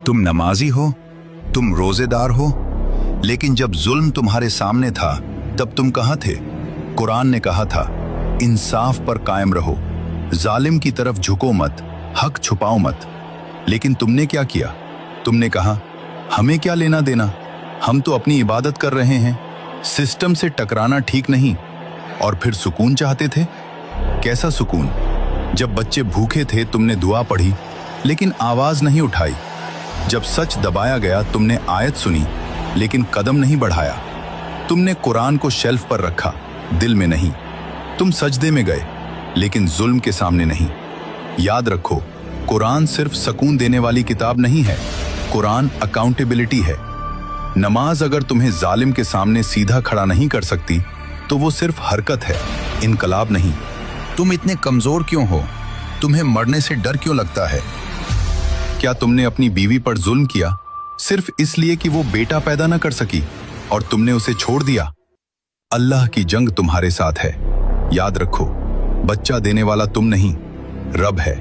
तुम नमाजी हो, तुम रोजेदार हो, लेकिन जब जुल्म तुम्हारे सामने था तब तुम कहाँ थे? कुरान ने कहा था, इंसाफ पर कायम रहो, जालिम की तरफ झुको मत, हक छुपाओ मत। लेकिन तुमने क्या किया? तुमने कहा, हमें क्या लेना देना, हम तो अपनी इबादत कर रहे हैं, सिस्टम से टकराना ठीक नहीं। और फिर सुकून चाहते थे। कैसा सुकून? जब बच्चे भूखे थे तुमने दुआ पढ़ी लेकिन आवाज नहीं उठाई। जब सच दबाया गया तुमने आयत सुनी लेकिन कदम नहीं बढ़ाया। तुमने कुरान को शेल्फ पर रखा, दिल में नहीं। तुम सजदे में गए लेकिन जुल्म के सामने नहीं। याद रखो, कुरान सिर्फ सुकून देने वाली किताब नहीं है, कुरान अकाउंटेबिलिटी है। नमाज अगर तुम्हें जालिम के सामने सीधा खड़ा नहीं कर सकती तो वो सिर्फ हरकत है, इनकलाब नहीं। तुम इतने कमजोर क्यों हो? तुम्हें मरने से डर क्यों लगता है? क्या तुमने अपनी बीवी पर जुल्म किया सिर्फ इसलिए कि वो बेटा पैदा न कर सकी और तुमने उसे छोड़ दिया? अल्लाह की जंग तुम्हारे साथ है। याद रखो, बच्चा देने वाला तुम नहीं, रब है।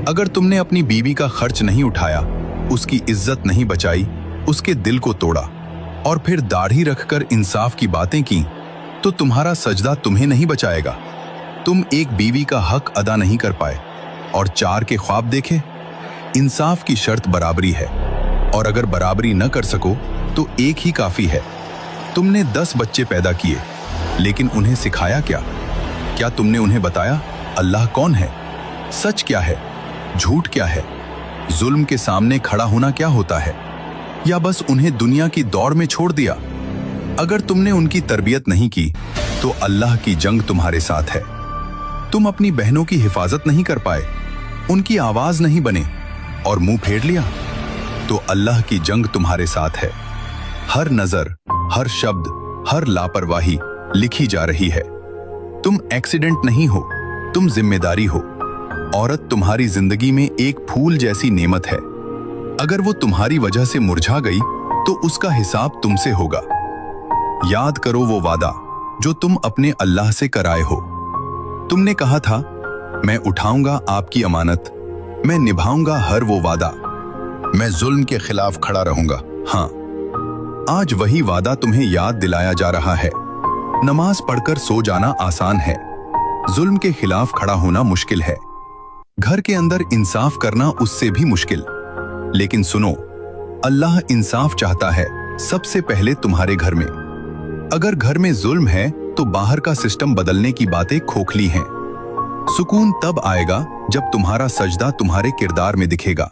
अगर तुमने अपनी बीवी का खर्च नहीं उठाया, उसकी इज्जत नहीं बचाई, उसके दिल को तोड़ा और फिर दाढ़ी रखकर इंसाफ की बातें की, तो तुम्हारा सजदा तुम्हें नहीं बचाएगा। तुम एक बीवी का हक अदा नहीं कर पाए और 4 के ख्वाब देखे। इंसाफ की शर्त बराबरी है और अगर बराबरी न कर सको तो एक ही काफी है। तुमने 10 बच्चे पैदा किए लेकिन उन्हें सिखाया क्या? क्या तुमने उन्हें बताया अल्लाह कौन है, सच क्या है, झूठ क्या है, जुल्म के सामने खड़ा होना क्या होता है? या बस उन्हें दुनिया की दौड़ में छोड़ दिया? अगर तुमने उनकी तरबियत नहीं की तो अल्लाह की जंग तुम्हारे साथ है। तुम अपनी बहनों की हिफाजत नहीं कर पाए, उनकी आवाज नहीं बने और मुंह फेर लिया, तो अल्लाह की जंग तुम्हारे साथ है। हर नजर, हर शब्द, हर लापरवाही लिखी जा रही है। तुम एक्सीडेंट नहीं हो, तुम जिम्मेदारी हो। औरत तुम्हारी जिंदगी में एक फूल जैसी नेमत है। अगर वो तुम्हारी वजह से मुरझा गई तो उसका हिसाब तुमसे होगा। याद करो वो वादा जो तुम अपने अल्लाह से कराए हो। तुमने कहा था, मैं उठाऊंगा आपकी अमानत, मैं निभाऊंगा हर वो वादा, मैं जुल्म के खिलाफ खड़ा रहूंगा। हाँ, आज वही वादा तुम्हें याद दिलाया जा रहा है। नमाज पढ़कर सो जाना आसान है, जुल्म के खिलाफ खड़ा होना मुश्किल है। घर के अंदर इंसाफ करना उससे भी मुश्किल। लेकिन सुनो, अल्लाह इंसाफ चाहता है सबसे पहले तुम्हारे घर में। अगर घर में जुल्म है तो बाहर का सिस्टम बदलने की बातें खोखली हैं। सुकून तब आएगा जब तुम्हारा सजदा तुम्हारे किरदार में दिखेगा।